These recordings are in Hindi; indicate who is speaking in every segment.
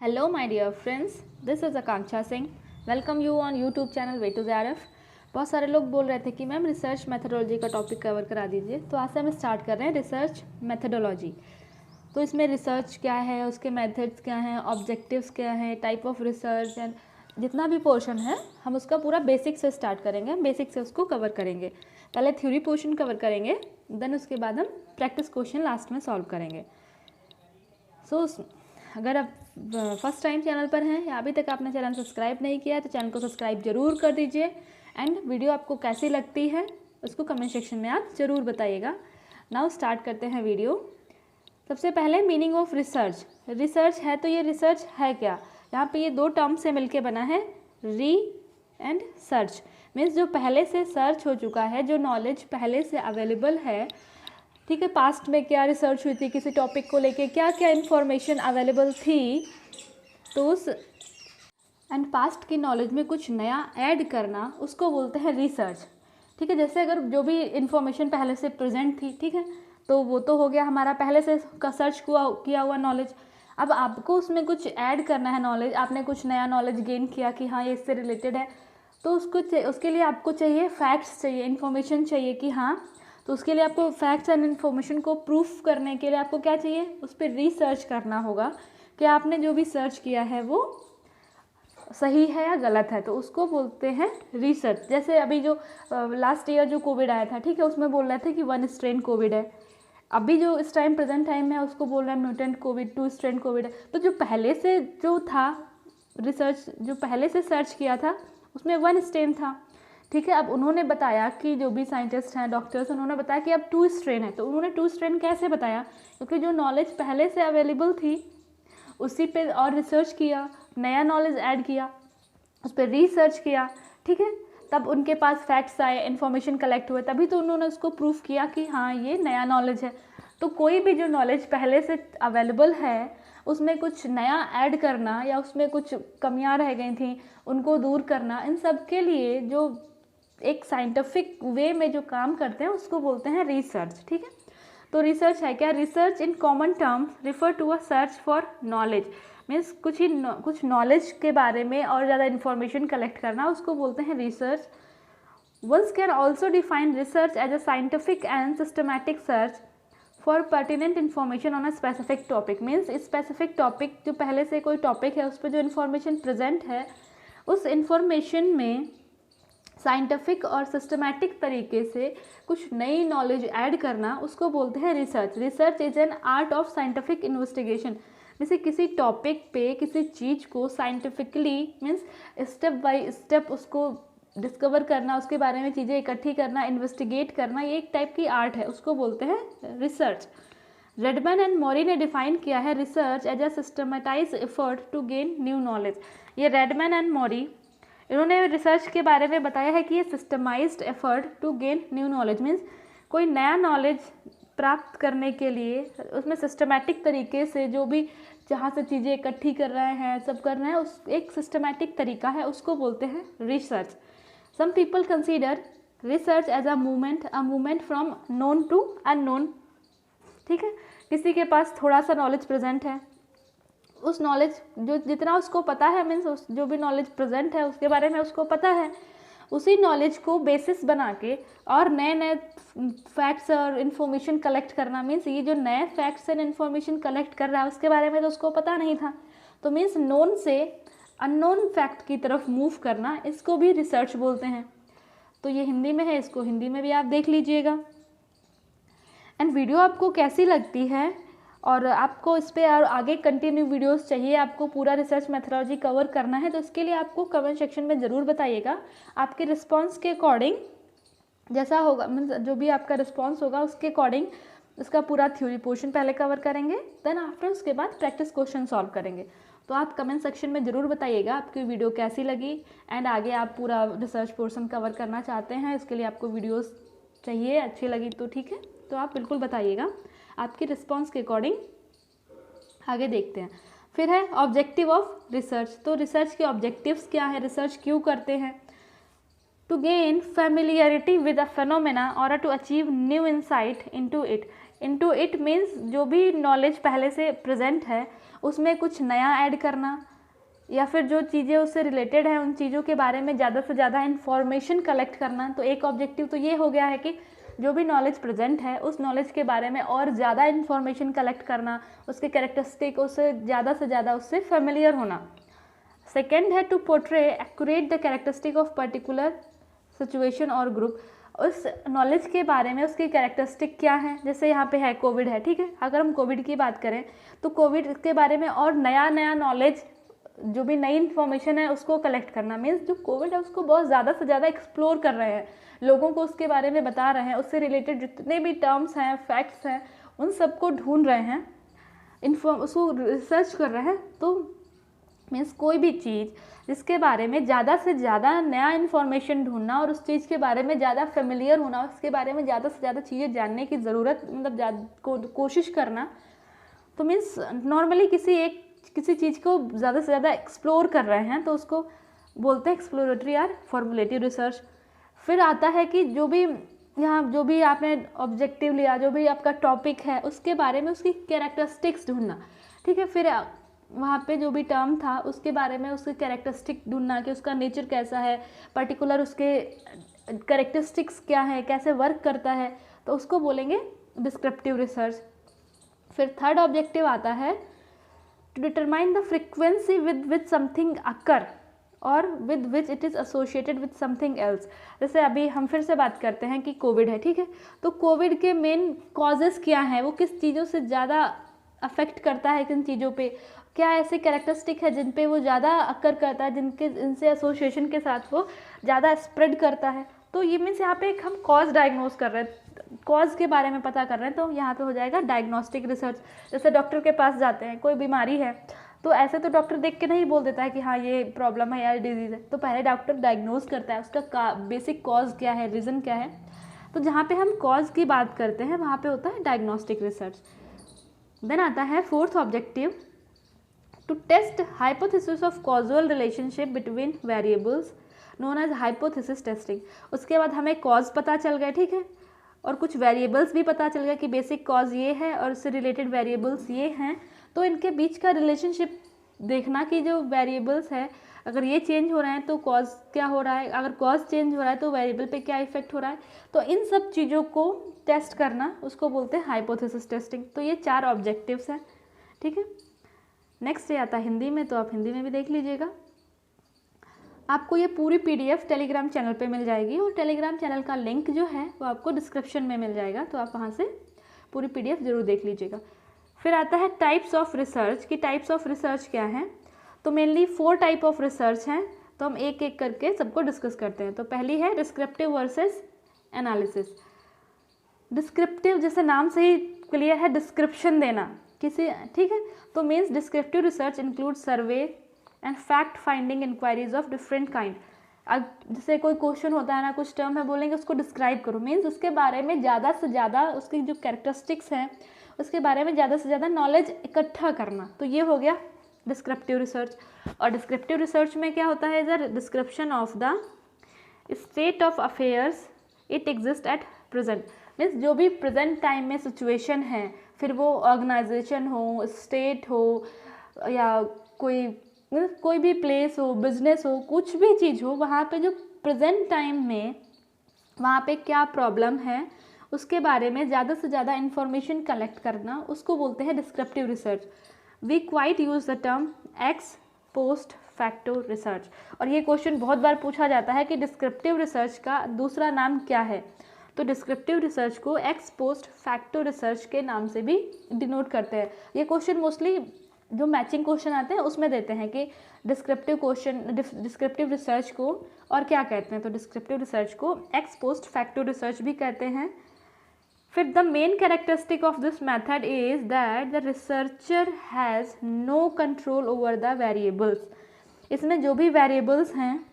Speaker 1: Hello my dear friends, this is Akanksha Singh. Welcome you on YouTube channel Way to JRF. बहुत सारे लोग बोल रहे थे कि मैम रिसर्च मेथडोलॉजी का टॉपिक कवर करा दीजिए, तो आज से हम स्टार्ट कर रहे हैं रिसर्च मेथडोलॉजी। तो इसमें रिसर्च क्या है, उसके मेथड्स क्या हैं, ऑब्जेक्टिव्स क्या हैं, टाइप ऑफ रिसर्च एंड जितना भी पोर्शन है हम उसका पूरा बेसिक से स्टार्ट करेंगे, हम बेसिक से उसको कवर करेंगे। पहले थ्योरी पोर्शन कवर करेंगे, देन उसके बाद हम प्रैक्टिस क्वेश्चन लास्ट में सॉल्व करेंगे। सो अगर आप फर्स्ट टाइम चैनल पर हैं या अभी तक आपने चैनल सब्सक्राइब नहीं किया है तो चैनल को सब्सक्राइब जरूर कर दीजिए एंड वीडियो आपको कैसी लगती है उसको कमेंट सेक्शन में आप ज़रूर बताइएगा। नाउ स्टार्ट करते हैं वीडियो। सबसे पहले मीनिंग ऑफ रिसर्च। रिसर्च है तो ये रिसर्च है क्या? यहाँ पे ये दो टर्म से मिलके बना है, री एंड सर्च। मीन्स जो पहले से सर्च हो चुका है, जो नॉलेज पहले से अवेलेबल है, ठीक है, पास्ट में क्या रिसर्च हुई थी किसी टॉपिक को लेके, क्या क्या इन्फॉर्मेशन अवेलेबल थी, तो उस एंड पास्ट की नॉलेज में कुछ नया ऐड करना उसको बोलते हैं रिसर्च। ठीक है, जैसे अगर जो भी इन्फॉर्मेशन पहले से प्रेजेंट थी, ठीक है, तो वो तो हो गया हमारा पहले से सर्च किया हुआ नॉलेज। अब आपको उसमें कुछ ऐड करना है नॉलेज, आपने कुछ नया नॉलेज गेन किया कि हाँ ये इससे रिलेटेड है, तो उसके लिए आपको चाहिए फैक्ट्स, चाहिए इन्फॉर्मेशन चाहिए कि हाँ, तो उसके लिए आपको फैक्ट्स एंड इन्फॉर्मेशन को प्रूफ करने के लिए आपको क्या चाहिए, उस पर रिसर्च करना होगा कि आपने जो भी सर्च किया है वो सही है या गलत है, तो उसको बोलते हैं रिसर्च। जैसे अभी जो लास्ट ईयर जो कोविड आया था, ठीक है, उसमें बोल रहे थे कि 1 स्ट्रेन कोविड है। अभी जो इस टाइम प्रेजेंट टाइम में उसको बोल रहे हैं म्यूटेंट कोविड, 2 स्ट्रेन कोविड है। तो जो पहले से जो था रिसर्च, जो पहले से सर्च किया था उसमें 1 स्ट्रेन था, ठीक है। अब उन्होंने बताया कि जो भी साइंटिस्ट हैं, डॉक्टर्स, उन्होंने बताया कि अब 2 स्ट्रेन है। तो उन्होंने 2 स्ट्रेन कैसे बताया? क्योंकि जो नॉलेज पहले से अवेलेबल थी उसी पे और रिसर्च किया, नया नॉलेज ऐड किया, उस पर रिसर्च किया, ठीक है, तब उनके पास फैक्ट्स आए, इन्फॉर्मेशन कलेक्ट हुए, तभी तो उन्होंने उसको प्रूफ किया कि हाँ ये नया नॉलेज है। तो कोई भी जो नॉलेज पहले से अवेलेबल है उसमें कुछ नया ऐड करना या उसमें कुछ कमियां रह गई थी उनको दूर करना, इन सब के लिए जो एक साइंटिफिक वे में जो काम करते हैं उसको बोलते हैं रिसर्च। ठीक है, तो रिसर्च है क्या? Research in common terms refer to a search for knowledge. Means कुछ नॉलेज के बारे में और ज़्यादा इन्फॉर्मेशन कलेक्ट करना, उसको बोलते हैं research. One can also define research as a scientific and systematic search for pertinent information on a specific topic. Means specific topic, जो पहले से कोई टॉपिक है उस पर जो इन्फॉर्मेशन प्रेजेंट है, उस इन्फॉर्मेशन में साइंटिफिक और सिस्टमैटिक तरीके से कुछ नई नॉलेज ऐड करना, उसको बोलते हैं research. Research is an art of scientific investigation. जैसे किसी टॉपिक पे किसी चीज़ को scientifically, means step by step उसको डिस्कवर करना, उसके बारे में चीज़ें इकट्ठी करना, इन्वेस्टिगेट करना, ये एक टाइप की आर्ट है, उसको बोलते हैं रिसर्च। रेडमैन एंड मॉरी ने डिफाइन किया है research as a systematise effort to gain new knowledge. ये रेडमैन एंड मॉरी, इन्होंने रिसर्च के बारे में बताया है कि ये systemised effort to gain new knowledge. Means कोई नया नॉलेज प्राप्त करने के लिए उसमें सिस्टमैटिक तरीके से जो भी जहाँ से चीज़ें इकट्ठी कर रहे हैं, सब कर रहे हैं, उस एक सिस्टमैटिक तरीका है, उसको बोलते हैं research. Some people consider research as a movement from known to unknown. ठीक है, किसी के पास थोड़ा सा नॉलेज प्रेजेंट है, उस नॉलेज जो जितना उसको पता है, मीन्स जो भी नॉलेज प्रेजेंट है उसके बारे में उसको पता है, उसी नॉलेज को बेसिस बना के और नए नए फैक्ट्स और इन्फॉर्मेशन कलेक्ट करना। मीन्स ये जो नए फैक्ट्स एंड इन्फॉर्मेशन कलेक्ट कर रहा है उसके बारे में तो उसको पता नहीं था, तो मीन्स नोन से अननोन फैक्ट की तरफ मूव करना, इसको भी रिसर्च बोलते हैं। तो ये हिंदी में है, इसको हिंदी में भी आप देख लीजिएगा। एंड वीडियो आपको कैसी लगती है और आपको इस पर और आगे कंटिन्यू वीडियोस चाहिए, आपको पूरा रिसर्च मेथडोलॉजी कवर करना है, तो इसके लिए आपको कमेंट सेक्शन में ज़रूर बताइएगा। आपके रिस्पांस के अकॉर्डिंग जैसा होगा, मीन्स जो भी आपका रिस्पांस होगा उसके अकॉर्डिंग इसका पूरा थ्योरी पोर्शन पहले कवर करेंगे, देन आफ्टर उसके बाद प्रैक्टिस क्वेश्चन सॉल्व करेंगे। तो आप कमेंट सेक्शन में ज़रूर बताइएगा आपकी वीडियो कैसी लगी एंड आगे आप पूरा रिसर्च पोर्शन कवर करना चाहते हैं, इसके लिए आपको वीडियोस चाहिए, अच्छी लगी तो ठीक है, तो आप बिल्कुल बताइएगा। आपके रिस्पांस के अकॉर्डिंग आगे देखते हैं। फिर है ऑब्जेक्टिव ऑफ रिसर्च। तो रिसर्च के ऑब्जेक्टिव्स क्या है, रिसर्च क्यों करते हैं? To gain familiarity with a phenomena और to achieve new insight into it. Means जो भी नॉलेज पहले से प्रेजेंट है उसमें कुछ नया ऐड करना, या फिर जो चीज़ें उससे रिलेटेड हैं उन चीज़ों के बारे में ज़्यादा से ज़्यादा इन्फॉर्मेशन कलेक्ट करना। तो एक ऑब्जेक्टिव तो ये हो गया है कि जो भी नॉलेज प्रेजेंट है उस नॉलेज के बारे में और ज़्यादा इन्फॉर्मेशन कलेक्ट करना, उसके कैरेक्टरिस्टिक उससे ज़्यादा उससे फेमिलियर होना। सेकेंड है to portray accurate the characteristic of particular situation और ग्रुप। उस नॉलेज के बारे में उसकी कैरेक्टरिस्टिक क्या है, जैसे यहाँ पे है कोविड है, ठीक है, अगर हम कोविड की बात करें तो कोविड के बारे में और नया नॉलेज, जो भी नई इन्फॉर्मेशन है उसको कलेक्ट करना। मीन्स जो कोविड है उसको बहुत ज़्यादा से ज़्यादा एक्सप्लोर कर रहे हैं, लोगों को उसके बारे में बता रहे हैं, उससे रिलेटेड जितने भी टर्म्स हैं, फैक्ट्स हैं, उन सबको ढूंढ रहे हैं, उसको रिसर्च कर रहे हैं। तो मीन्स कोई भी चीज़ जिसके बारे में ज़्यादा से ज़्यादा नया इन्फॉर्मेशन ढूंढना और उस चीज़ के बारे में ज़्यादा फेमिलियर होना, उसके बारे में ज़्यादा से ज़्यादा चीज़ें जानने की ज़रूरत, मतलब कोशिश करना। तो मीन्स नॉर्मली किसी चीज़ को ज़्यादा से ज़्यादा एक्सप्लोर कर रहे हैं तो उसको बोलते हैं एक्सप्लोरेटरी और फॉर्मुलेटिव रिसर्च। फिर आता है कि जो भी आपने ऑब्जेक्टिव लिया, जो भी आपका टॉपिक है उसके बारे में उसकी कैरेक्टरिस्टिक्स ढूंढना, ठीक है। फिर वहाँ पे जो भी टर्म था उसके बारे में उसकी कैरेक्टरिस्टिक ढूंढना कि उसका नेचर कैसा है, पर्टिकुलर उसके कैरेक्टरिस्टिक्स क्या है, कैसे वर्क करता है, तो उसको बोलेंगे डिस्क्रिप्टिव रिसर्च। फिर थर्ड ऑब्जेक्टिव आता है to determine the frequency with something occur और with which it is associated with something else. जैसे अभी हम फिर से बात करते हैं कि कोविड है, ठीक है, तो कोविड के मेन कॉजेज़ क्या हैं, वो किस चीज़ों से ज़्यादा अफेक्ट करता है, किन चीज़ों पे, क्या ऐसे कैरेक्टरिस्टिक है जिन पे वो ज़्यादा अकर करता है, इनसे एसोसिएशन के साथ वो ज़्यादा स्प्रेड करता है। तो ये मीन्स यहाँ पे एक हम कॉज डायग्नोज कर रहे हैं, कॉज के बारे में पता कर रहे हैं, तो यहाँ पे हो जाएगा डायग्नोस्टिक रिसर्च। जैसे डॉक्टर के पास जाते हैं, कोई बीमारी है तो ऐसे तो डॉक्टर देख के नहीं बोल देता है कि हाँ ये प्रॉब्लम है या डिजीज़ है, तो पहले डॉक्टर डायग्नोज करता है उसका बेसिक कॉज क्या है, रीज़न क्या है। तो जहाँ पे हम कॉज की बात करते हैं वहाँ पे होता है डायग्नोस्टिक रिसर्च। देन आता है fourth objective to test hypothesis of causal relationship between variables known as hypothesis testing. उसके बाद हमें कॉज पता चल गए, ठीक है, और कुछ वेरिएबल्स भी पता चल गया कि बेसिक कॉज ये है और उससे रिलेटेड वेरिएबल्स ये हैं, तो इनके बीच का रिलेशनशिप देखना कि जो वेरिएबल्स है अगर ये चेंज हो रहे हैं तो कॉज क्या हो रहा है, अगर कॉज चेंज हो रहा है तो वेरिएबल पे क्या इफेक्ट हो रहा है, तो इन सब चीज़ों को टेस्ट करना उसको बोलते हैं हाइपोथेसिस टेस्टिंग। तो ये 4 ऑब्जेक्टिव्स हैं, ठीक है। नेक्स्ट ये आता है हिंदी में, तो आप हिंदी में भी देख लीजिएगा। आपको ये पूरी PDF टेलीग्राम चैनल पे मिल जाएगी और टेलीग्राम चैनल का लिंक जो है वो आपको डिस्क्रिप्शन में मिल जाएगा, तो आप वहाँ से पूरी PDF ज़रूर देख लीजिएगा। फिर आता है टाइप्स ऑफ रिसर्च कि टाइप्स ऑफ रिसर्च क्या हैं। तो मेनली 4 टाइप ऑफ रिसर्च हैं, तो हम एक एक करके सबको डिस्कस करते हैं। तो पहली है डिस्क्रिप्टिव वर्सेस एनालिसिस। डिस्क्रिप्टिव जैसे नाम से ही क्लियर है, डिस्क्रिप्शन देना किसी, ठीक है। तो means descriptive research include survey and fact finding inquiries of different kind. अब जैसे कोई क्वेश्चन होता है ना, कुछ टर्म है, बोलेंगे उसको डिस्क्राइब करो, मीन्स उसके बारे में ज़्यादा से ज़्यादा उसकी जो कैरेक्टरिस्टिक्स हैं उसके बारे में ज़्यादा से ज़्यादा नॉलेज इकट्ठा करना, तो ये हो गया डिस्क्रिप्टिव रिसर्च। और डिस्क्रिप्टिव रिसर्च में क्या होता है, the description of the state of affairs it exist at present. Means जो भी प्रेजेंट टाइम में सिचुएशन है, फिर वो ऑर्गेनाइजेशन हो, स्टेट हो, या कोई भी प्लेस हो, बिजनेस हो, कुछ भी चीज़ हो, वहाँ पे जो प्रेजेंट टाइम में वहाँ पे क्या प्रॉब्लम है उसके बारे में ज़्यादा से ज़्यादा इन्फॉर्मेशन कलेक्ट करना, उसको बोलते हैं descriptive research. We quite use the term ex post facto research. और ये क्वेश्चन बहुत बार पूछा जाता है कि डिस्क्रिप्टिव रिसर्च का दूसरा नाम क्या है, तो डिस्क्रिप्टिव रिसर्च को एक्स पोस्ट फैक्टो रिसर्च के नाम से भी डिनोट करते हैं। ये क्वेश्चन मोस्टली जो मैचिंग क्वेश्चन आते हैं उसमें देते हैं कि डिस्क्रिप्टिव रिसर्च को और क्या कहते हैं, तो डिस्क्रिप्टिव रिसर्च को एक्स पोस्ट फैक्टो रिसर्च भी कहते हैं। फिर the main characteristic of this method is that the researcher has no control over the variables. इसमें जो भी वेरिएबल्स हैं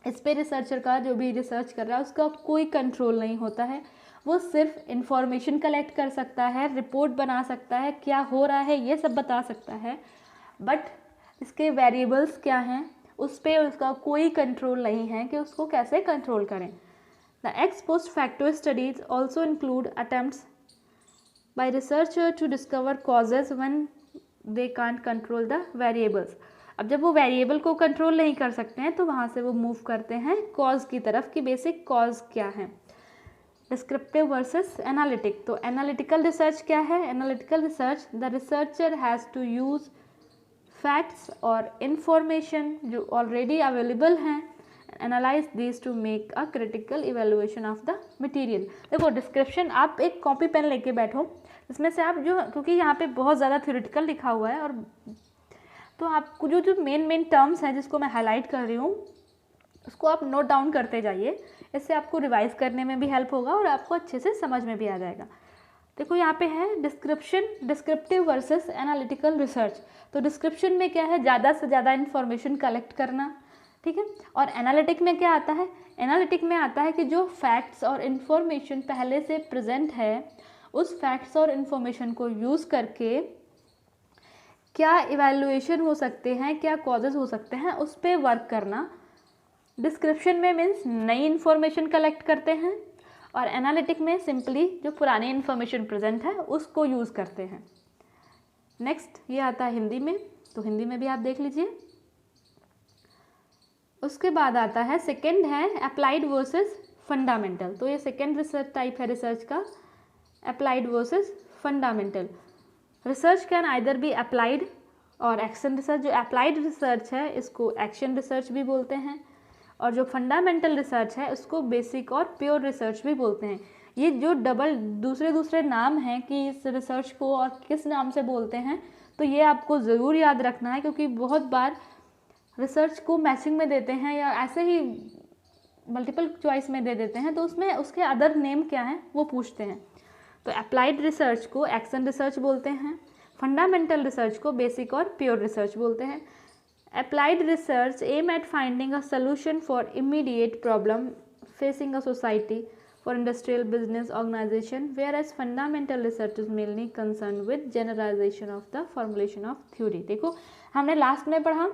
Speaker 1: इस पे रिसर्चर का, जो भी रिसर्च कर रहा है उसका कोई कंट्रोल नहीं होता है, वो सिर्फ इंफॉर्मेशन कलेक्ट कर सकता है, रिपोर्ट बना सकता है, क्या हो रहा है ये सब बता सकता है, बट इसके वेरिएबल्स क्या हैं उस पर उसका कोई कंट्रोल नहीं है कि उसको कैसे कंट्रोल करें। The x post facto studies also include attempts by researcher to discover causes when they can't control the variables. अब जब वो वेरिएबल को कंट्रोल नहीं कर सकते हैं तो वहाँ से वो मूव करते हैं कॉज की तरफ कि बेसिक कॉज क्या है। डिस्क्रिप्टिव वर्सेस एनालिटिक, तो एनालिटिकल रिसर्च क्या है? Analytical research, the researcher has to use facts और इंफॉर्मेशन जो ऑलरेडी अवेलेबल हैं, analyse this to make a critical evaluation of the material. देखो डिस्क्रिप्शन, आप एक कॉपी पेन लेके बैठो, इसमें से आप जो, क्योंकि यहाँ पे बहुत ज़्यादा थ्योरेटिकल लिखा हुआ है, और तो आपको जो जो मेन टर्म्स हैं जिसको मैं हाईलाइट कर रही हूँ उसको आप नोट डाउन करते जाइए, इससे आपको रिवाइज करने में भी हेल्प होगा और आपको अच्छे से समझ में भी आ जाएगा। देखो यहाँ पे है description, descriptive versus analytical research. तो डिस्क्रिप्शन में क्या है? ज़्यादा से ज़्यादा इन्फॉर्मेशन कलेक्ट करना, ठीक है। और एनालिटिक में क्या आता है? एनालिटिक में आता है कि जो फैक्ट्स और इन्फॉर्मेशन पहले से प्रेजेंट है उस फैक्ट्स और इन्फॉर्मेशन को यूज़ करके क्या इवैल्यूएशन हो सकते हैं, क्या कॉजेज़ हो सकते हैं, उस पर वर्क करना। डिस्क्रिप्शन में मीन्स नई इन्फॉर्मेशन कलेक्ट करते हैं, और एनालिटिक में सिंपली जो पुरानी इन्फॉर्मेशन प्रेजेंट है उसको यूज़ करते हैं। नेक्स्ट ये आता है हिंदी में, तो हिंदी में भी आप देख लीजिए। उसके बाद आता है सेकंड है अप्लाइड वर्सेस फंडामेंटल। तो ये सेकंड रिसर्च टाइप है रिसर्च का, applied versus fundamental. Research can either be applied और एक्शन रिसर्च। जो अप्लाइड रिसर्च है इसको एक्शन रिसर्च भी बोलते हैं, और जो फंडामेंटल रिसर्च है उसको बेसिक और प्योर रिसर्च भी बोलते हैं। ये जो डबल दूसरे नाम हैं कि इस रिसर्च को और किस नाम से बोलते हैं, तो ये आपको ज़रूर याद रखना है, क्योंकि बहुत बार रिसर्च को मैचिंग में देते हैं या ऐसे ही मल्टीपल चॉइस में दे देते हैं, तो उसमें उसके अदर नेम क्या हैं वो पूछते हैं। तो अप्लाइड रिसर्च को एक्शन रिसर्च बोलते हैं, फंडामेंटल रिसर्च को बेसिक और प्योर रिसर्च बोलते हैं। Applied research aim at finding a solution for immediate problem facing a society for industrial business organisation, whereas fundamental research is mainly concern with generalisation of the formulation of theory. देखो हमने लास्ट में पढ़ा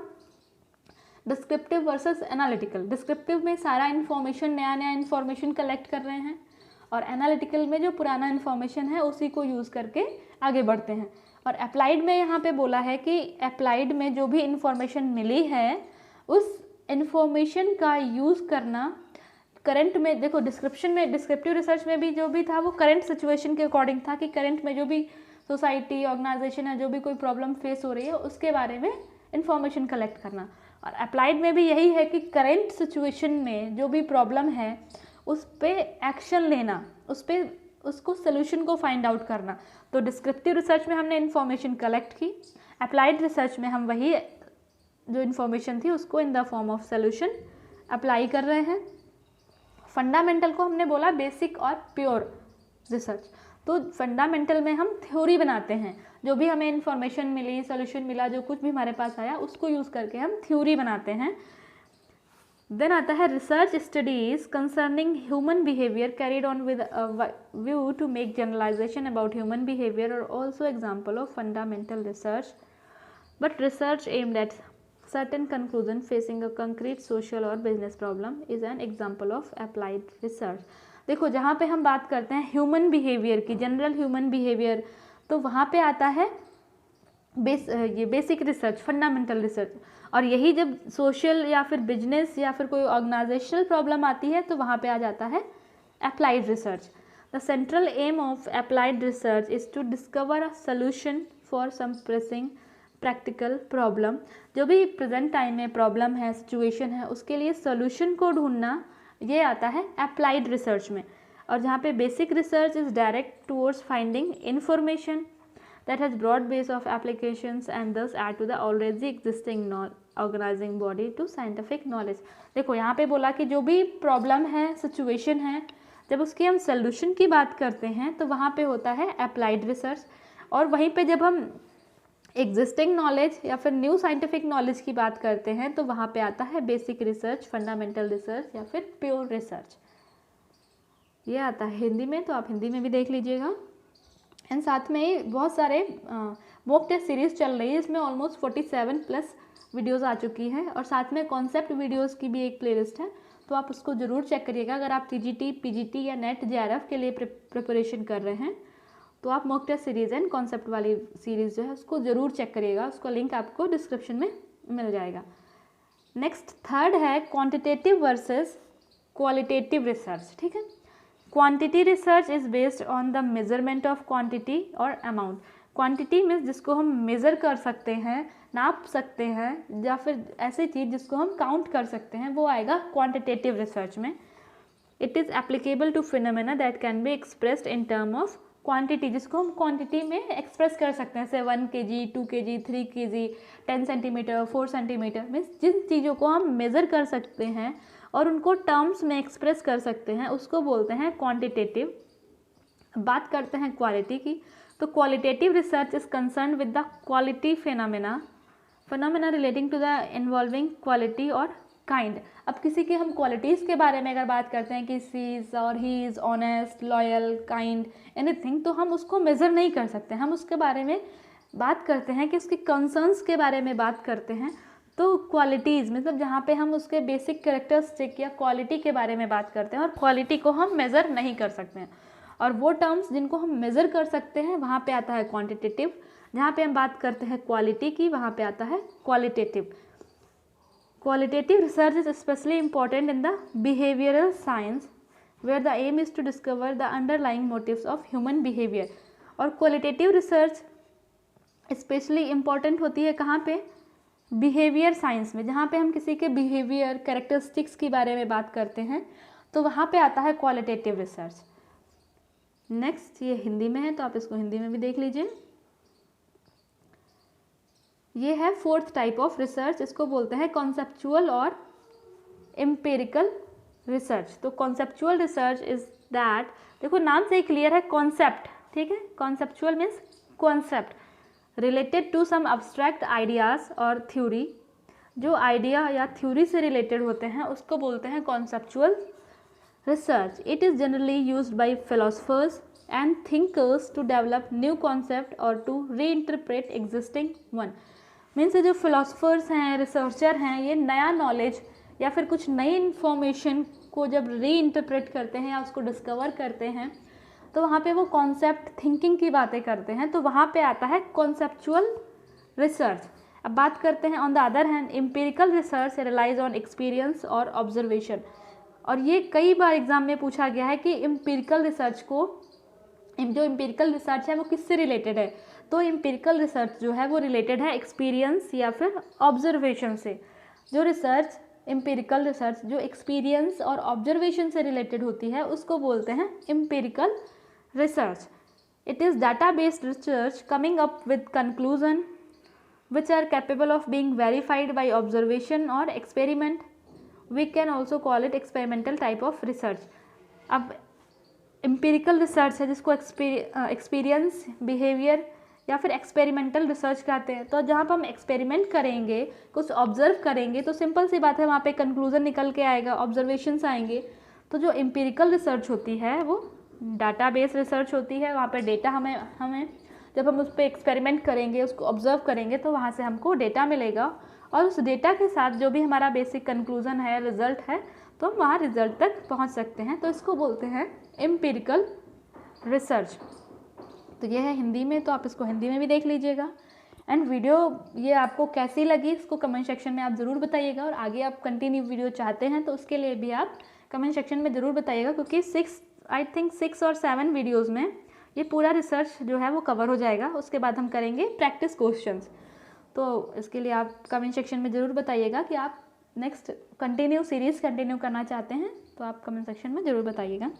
Speaker 1: डिस्क्रिप्टिव वर्सेस एनालिटिकल। डिस्क्रिप्टिव में सारा इन्फॉर्मेशन, नया इन्फॉर्मेशन कलेक्ट कर रहे हैं, और एनालिटिकल में जो पुराना इन्फॉर्मेशन है उसी को यूज़ करके आगे बढ़ते हैं। और अप्लाइड में यहाँ पे बोला है कि अप्लाइड में जो भी इन्फॉर्मेशन मिली है उस इन्फॉर्मेशन का यूज़ करना करंट में। देखो डिस्क्रिप्शन में, डिस्क्रिप्टिव रिसर्च में भी जो भी था वो करंट सिचुएशन के अकॉर्डिंग था कि करंट में जो भी सोसाइटी, ऑर्गेनाइजेशन है, जो भी कोई प्रॉब्लम फेस हो रही है उसके बारे में इन्फॉर्मेशन कलेक्ट करना। और अप्लाइड में भी यही है कि करंट सिचुएशन में जो भी प्रॉब्लम है उस पर एक्शन लेना, उसको सोल्यूशन को फाइंड आउट करना। तो डिस्क्रिप्टिव रिसर्च में हमने इन्फॉर्मेशन कलेक्ट की, अप्लाइड रिसर्च में हम वही जो इन्फॉर्मेशन थी उसको in the form of solution apply कर रहे हैं। फंडामेंटल को हमने बोला बेसिक और प्योर रिसर्च। तो फंडामेंटल में हम थ्योरी बनाते हैं, जो भी हमें इन्फॉर्मेशन मिली, सोल्यूशन मिला, जो कुछ भी हमारे पास आया उसको यूज़ करके हम थ्योरी बनाते हैं। देन आता है research studies concerning human behaviour carried on with view to make generalization about human behaviour और also example of fundamental research, but research aimed at certain conclusion facing a concrete social or business problem is an example of applied research। देखो जहाँ पे हम बात करते हैं ह्यूमन बिहेवियर की, जनरल ह्यूमन बिहेवियर, तो वहाँ पे आता है ये बेसिक रिसर्च, फंडामेंटल रिसर्च। और यही जब सोशल या फिर बिजनेस या फिर कोई ऑर्गेनाइजेशनल प्रॉब्लम आती है तो वहाँ पे आ जाता है applied research. The central aim of applied research is to discover a solution for some pressing practical problem. जो भी प्रेजेंट टाइम में प्रॉब्लम है, सिचुएशन है, उसके लिए सोल्यूशन को ढूंढना, ये आता है अप्लाइड रिसर्च में। और जहाँ पे basic research is direct towards finding information that has broad base of applications and thus add to the already existing organizing body to scientific knowledge। देखो यहाँ पे बोला कि जो भी प्रॉब्लम है, सिचुएशन है, जब उसकी हम सोल्यूशन की बात करते हैं तो वहाँ पे होता है अप्लाइड रिसर्च। और वहीं पे जब हम एग्जिस्टिंग नॉलेज या फिर न्यू साइंटिफिक नॉलेज की बात करते हैं तो वहाँ पे आता है बेसिक रिसर्च, फंडामेंटल रिसर्च या फिर प्योर रिसर्च। ये आता है हिंदी में, तो आप हिंदी में भी देख लीजिएगा। एंड साथ में बहुत सारे मॉक टेस्ट सीरीज़ चल रही है, इसमें ऑलमोस्ट 47+ वीडियोस आ चुकी हैं, और साथ में कॉन्सेप्ट वीडियोस की भी एक प्लेलिस्ट है, तो आप उसको ज़रूर चेक करिएगा। अगर आप TGT, PGT या नेट JRF के लिए प्रिपरेशन कर रहे हैं तो आप mock test series and concept वाली सीरीज़ जो है उसको ज़रूर चेक करिएगा, उसका लिंक आपको डिस्क्रिप्शन में मिल जाएगा। नेक्स्ट थर्ड है क्वांटिटेटिव वर्सेस क्वालिटेटिव रिसर्च। ठीक है, quantity research is based on the measurement of quantity और अमाउंट। क्वांटिटी मीन्स जिसको हम मेज़र कर सकते हैं, नाप सकते हैं, या फिर ऐसी चीज़ जिसको हम काउंट कर सकते हैं, वो आएगा क्वांटिटेटिव रिसर्च में। It is applicable to phenomena that can be expressed in term of quantity, जिसको हम क्वांटिटी में एक्सप्रेस कर सकते हैं, जैसे 1 kg, 2 kg, 3 kg, 10 centimetre, 4 centimetre. Means जिन चीज़ों को हम मेज़र कर सकते हैं और उनको टर्म्स में एक्सप्रेस कर सकते हैं उसको बोलते हैं क्वांटिटेटिव। बात करते हैं क्वालिटी की, तो qualitative research is concern with the quality phenomena relating to the involving quality और काइंड। अब किसी के हम क्वालिटीज़ के बारे में अगर बात करते हैं कि सी इज़ और he is honest, loyal, kind, anything, तो हम उसको मेज़र नहीं कर सकते। हम उसके बारे में बात करते हैं कि उसके कंसर्न्स के बारे में बात करते हैं। तो क्वालिटीज़ मतलब जहाँ पे हम उसके बेसिक कैरेक्टरिस्टिक या क्वालिटी के बारे में बात करते हैं, और क्वालिटी को हम मेज़र नहीं कर सकते हैं। और वो टर्म्स जिनको हम मेज़र कर सकते हैं वहाँ पे आता है क्वांटिटेटिव, जहाँ पे हम बात करते हैं क्वालिटी की वहाँ पे आता है qualitative. Qualitative research is especially important in the behavioral science where the aim is to discover the underlying motives of human behavior। और qualitative research especially important होती है कहाँ पे? बिहेवियर साइंस में, जहाँ पे हम किसी के बिहेवियर, कैरेक्टरिस्टिक्स के बारे में बात करते हैं, तो वहाँ पे आता है क्वालिटेटिव रिसर्च। नेक्स्ट, ये हिंदी में है तो आप इसको हिंदी में भी देख लीजिए। ये है फोर्थ टाइप ऑफ रिसर्च, इसको बोलते हैं कॉन्सेप्चुअल और एम्पिरिकल रिसर्च। तो कॉन्सेप्चुअल रिसर्च इज दैट, देखो नाम से ही क्लियर है, कॉन्सेप्ट। ठीक है, conceptual means concept related to some abstract ideas और थ्योरी। जो आइडिया या थ्योरी से रिलेटेड होते हैं उसको बोलते हैं conceptual research. It is generally used by philosophers and thinkers to develop new concept और to reinterpret existing one. Means जो फिलोसफर्स हैं, रिसर्चर हैं, ये नया नॉलेज या फिर कुछ नई इन्फॉर्मेशन को जब रीइंटरप्रेट करते हैं या उसको डिस्कवर करते हैं तो वहाँ पे वो कॉन्सेप्ट थिंकिंग की बातें करते हैं, तो वहाँ पे आता है कॉन्सेप्चुअल रिसर्च। अब बात करते हैं on the other hand empirical research relies on experience और ऑब्जर्वेशन। और ये कई बार एग्जाम में पूछा गया है कि एम्पिरिकल रिसर्च को, जो एम्पिरिकल रिसर्च है वो किससे रिलेटेड है, तो एम्पिरिकल रिसर्च जो है वो रिलेटेड है एक्सपीरियंस या फिर ऑब्जर्वेशन से। जो रिसर्च एम्पिरिकल रिसर्च जो एक्सपीरियंस और ऑब्जर्वेशन से रिलेटेड होती है उसको बोलते हैं empirical research. It is data based research coming up with conclusion which are capable of being verified by observation और experiment. We can also call it experimental type of research. अब एम्पिरिकल रिसर्च है जिसको एक्सपीरियंस, बिहेवियर या फिर एक्सपेरिमेंटल रिसर्च कहते हैं। तो जहाँ पर हम एक्सपेरिमेंट करेंगे, कुछ ऑब्जर्व करेंगे, तो सिंपल सी बात है वहाँ पे कंक्लूजन निकल के आएगा, ऑब्जर्वेशंस आएंगे। तो जो एम्पिरिकल रिसर्च होती है वो डाटा बेस्ड रिसर्च होती है। वहाँ पे डेटा हमें जब हम उस पर एक्सपेरिमेंट करेंगे, उसको ऑब्जर्व करेंगे, तो वहाँ से हमको डेटा मिलेगा और उस डेटा के साथ जो भी हमारा बेसिक कंक्लूजन है, रिजल्ट है, तो हम वहाँ रिजल्ट तक पहुँच सकते हैं। तो इसको बोलते हैं एम्पिरिकल रिसर्च। तो ये है हिंदी में, तो आप इसको हिंदी में भी देख लीजिएगा। एंड वीडियो ये आपको कैसी लगी इसको कमेंट सेक्शन में आप ज़रूर बताइएगा, और आगे आप कंटिन्यू वीडियो चाहते हैं तो उसके लिए भी आप कमेंट सेक्शन में ज़रूर बताइएगा, क्योंकि 6 और 7 वीडियोज़ में ये पूरा रिसर्च जो है वो कवर हो जाएगा। उसके बाद हम करेंगे प्रैक्टिस क्वेश्चंस। तो इसके लिए आप कमेंट सेक्शन में ज़रूर बताइएगा कि आप नेक्स्ट सीरीज़ कंटिन्यू करना चाहते हैं, तो आप कमेंट सेक्शन में ज़रूर बताइएगा।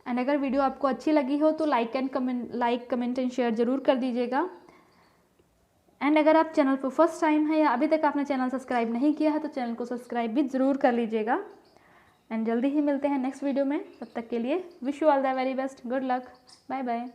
Speaker 1: एंड अगर वीडियो आपको अच्छी लगी हो तो लाइक कमेंट एंड शेयर ज़रूर कर दीजिएगा। एंड अगर आप चैनल पर फर्स्ट टाइम है या अभी तक आपने चैनल सब्सक्राइब नहीं किया है तो चैनल को सब्सक्राइब भी ज़रूर कर लीजिएगा। एंड जल्दी ही मिलते हैं नेक्स्ट वीडियो में, तब तक के लिए wish you all the very best, good luck, bye bye.